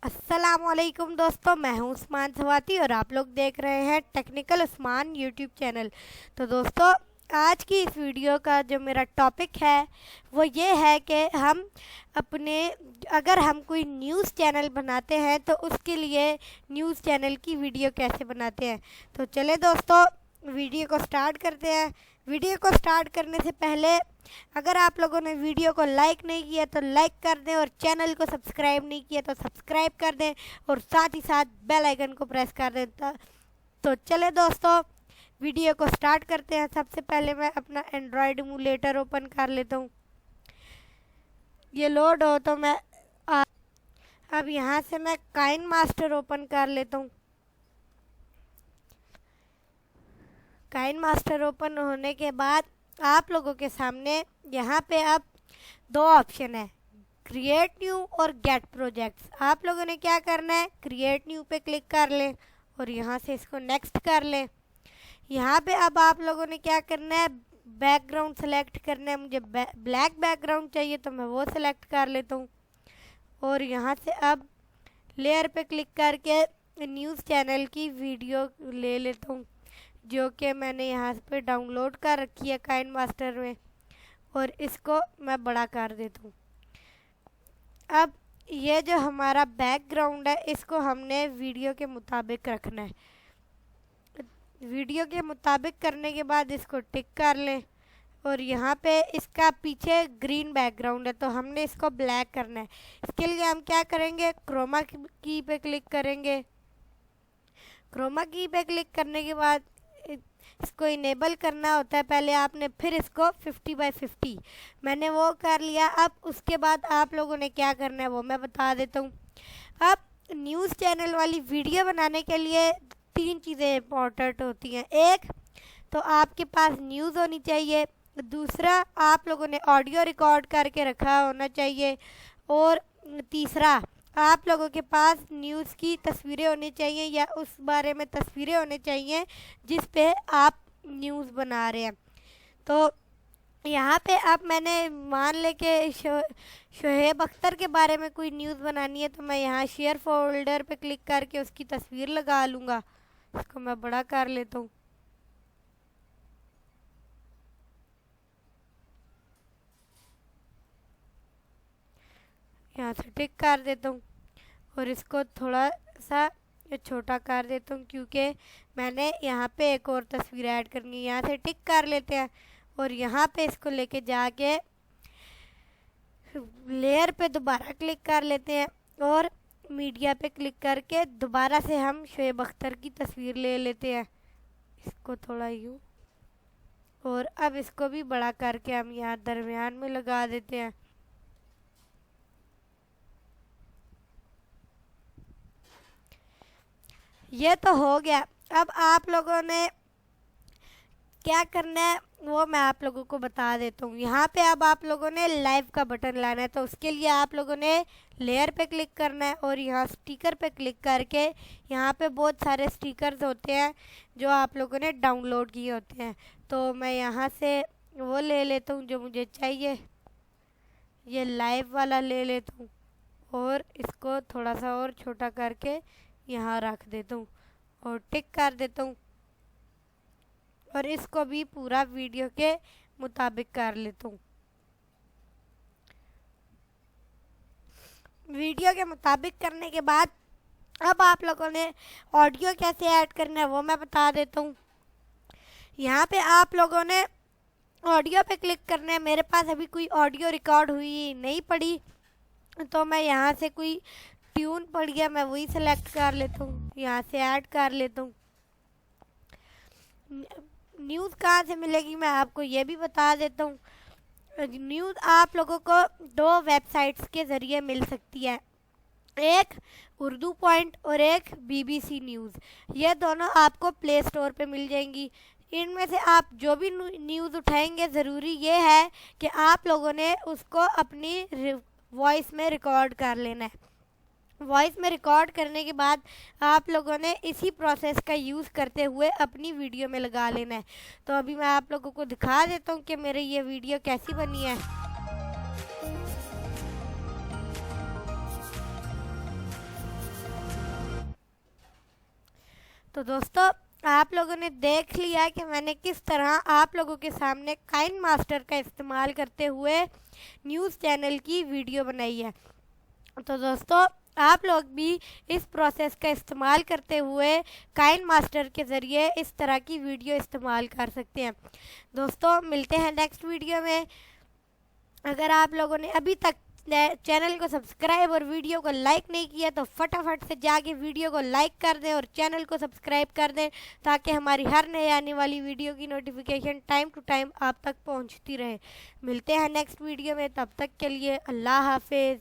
अस्सलामुअलैकुम दोस्तों, मैं हूं उस्मान सवाती और आप लोग देख रहे हैं टेक्निकल उस्मान यूट्यूब चैनल। तो दोस्तों, आज की इस वीडियो का जो मेरा टॉपिक है वो ये है कि अगर हम कोई न्यूज़ चैनल बनाते हैं तो उसके लिए न्यूज़ चैनल की वीडियो कैसे बनाते हैं। तो चले दोस्तों, वीडियो को स्टार्ट करते हैं। वीडियो को स्टार्ट करने से पहले अगर आप लोगों ने वीडियो को लाइक नहीं किया तो लाइक कर दें, और चैनल को सब्सक्राइब नहीं किया तो सब्सक्राइब कर दें, और साथ ही साथ बेल आइकन को प्रेस कर दें। तो चले दोस्तों, वीडियो को स्टार्ट करते हैं। सबसे पहले मैं अपना एंड्रॉयड एमुलेटर ओपन कर लेता हूँ। ये लोड हो तो मैं अब यहाँ से मैं काइन मास्टर ओपन कर लेता हूँ। काइन मास्टर ओपन होने के बाद आप लोगों के सामने यहाँ पे अब दो ऑप्शन है, क्रिएट न्यू और गेट प्रोजेक्ट्स। आप लोगों ने क्या करना है, क्रिएट न्यू पे क्लिक कर लें और यहाँ से इसको नेक्स्ट कर लें। यहाँ पे अब आप लोगों ने क्या करना है, बैकग्राउंड सेलेक्ट करना है। मुझे ब्लैक बैकग्राउंड चाहिए तो मैं वो सेलेक्ट कर लेता हूँ, और यहाँ से अब लेयर पे क्लिक करके न्यूज़ चैनल की वीडियो ले लेता हूँ, जो कि मैंने यहाँ पे डाउनलोड कर रखी है काइन मास्टर में, और इसको मैं बड़ा कर देता हूँ। अब ये जो हमारा बैकग्राउंड है इसको हमने वीडियो के मुताबिक रखना है। वीडियो के मुताबिक करने के बाद इसको टिक कर लें, और यहाँ पे इसका पीछे ग्रीन बैकग्राउंड है तो हमने इसको ब्लैक करना है। इसके लिए हम क्या करेंगे, क्रोमा की पे क्लिक करेंगे। क्रोमा की पे क्लिक करने के बाद इसको इनेबल करना होता है पहले आपने, फिर इसको 50x50 मैंने वो कर लिया। अब उसके बाद आप लोगों ने क्या करना है वो मैं बता देता हूँ। अब न्यूज़ चैनल वाली वीडियो बनाने के लिए तीन चीज़ें इंपॉर्टेंट होती हैं। एक तो आपके पास न्यूज़ होनी चाहिए, दूसरा आप लोगों ने ऑडियो रिकॉर्ड करके रखा होना चाहिए, और तीसरा आप लोगों के पास न्यूज़ की तस्वीरें होनी चाहिए या उस बारे में तस्वीरें होनी चाहिए जिस पे आप न्यूज़ बना रहे हैं। तो यहाँ पे अब मैंने मान ले के शोएब अख्तर के बारे में कोई न्यूज़ बनानी है तो मैं यहाँ शेयर फोल्डर पे क्लिक करके उसकी तस्वीर लगा लूँगा। इसको मैं बड़ा कर लेता हूँ। यहाँ से टिक कर देता हूँ, और इसको थोड़ा सा छोटा कर देता हूँ क्योंकि मैंने यहाँ पे एक और तस्वीर ऐड करनी है। यहाँ से टिक कर लेते हैं, और यहाँ पे इसको लेके जाके लेयर पे दोबारा क्लिक कर लेते हैं, और मीडिया पे क्लिक करके दोबारा से हम शोएब अख्तर की तस्वीर ले लेते हैं। इसको थोड़ा यूँ, और अब इसको भी बड़ा करके हम यहाँ दरमियान में लगा देते हैं। ये तो हो गया। अब आप लोगों ने क्या करना है वो मैं आप लोगों को बता देता हूँ। यहाँ पे अब आप लोगों ने लाइव का बटन लाना है, तो उसके लिए आप लोगों ने लेयर पे क्लिक करना है, और यहाँ स्टिकर पे क्लिक करके यहाँ पे बहुत सारे स्टिकर्स होते हैं जो आप लोगों ने डाउनलोड किए होते हैं। तो मैं यहाँ से वो ले लेता हूँ जो मुझे चाहिए, ये लाइव वाला ले लेता हूँ, और इसको थोड़ा सा और छोटा करके यहाँ रख देता हूँ और टिक कर देता हूँ, और इसको भी पूरा वीडियो के मुताबिक कर लेता हूँ। वीडियो के मुताबिक करने के बाद अब आप लोगों ने ऑडियो कैसे ऐड करना है वो मैं बता देता हूँ। यहाँ पे आप लोगों ने ऑडियो पे क्लिक करना है। मेरे पास अभी कोई ऑडियो रिकॉर्ड हुई नहीं पड़ी, तो मैं यहाँ से कोई ट्यून पड़ गया मैं वही सेलेक्ट कर लेता हूँ, यहाँ से ऐड कर लेता हूँ। न्यूज़ कहाँ से मिलेगी मैं आपको ये भी बता देता हूँ। न्यूज़ आप लोगों को दो वेबसाइट्स के ज़रिए मिल सकती है, एक उर्दू पॉइंट और एक BBC न्यूज़। ये दोनों आपको प्ले स्टोर पे मिल जाएंगी। इनमें से आप जो भी न्यूज़ उठाएंगे, ज़रूरी ये है कि आप लोगों ने उसको अपनी वॉइस में रिकॉर्ड कर लेना है। वॉइस में रिकॉर्ड करने के बाद आप लोगों ने इसी प्रोसेस का यूज़ करते हुए अपनी वीडियो में लगा लेना है। तो अभी मैं आप लोगों को दिखा देता हूँ कि मेरी ये वीडियो कैसी बनी है। तो दोस्तों आप लोगों ने देख लिया कि मैंने किस तरह आप लोगों के सामने काइन मास्टर का इस्तेमाल करते हुए न्यूज़ चैनल की वीडियो बनाई है। तो दोस्तों आप लोग भी इस प्रोसेस का इस्तेमाल करते हुए काइन मास्टर के ज़रिए इस तरह की वीडियो इस्तेमाल कर सकते हैं। दोस्तों मिलते हैं नेक्स्ट वीडियो में। अगर आप लोगों ने अभी तक चैनल को सब्सक्राइब और वीडियो को लाइक नहीं किया तो फटाफट से जाके वीडियो को लाइक कर दें और चैनल को सब्सक्राइब कर दें, ताकि हमारी हर नए आने वाली वीडियो की नोटिफिकेशन टाइम टू टाइम आप तक पहुंचती रहे। मिलते हैं नेक्स्ट वीडियो में, तब तक के लिए अल्लाह हाफिज़।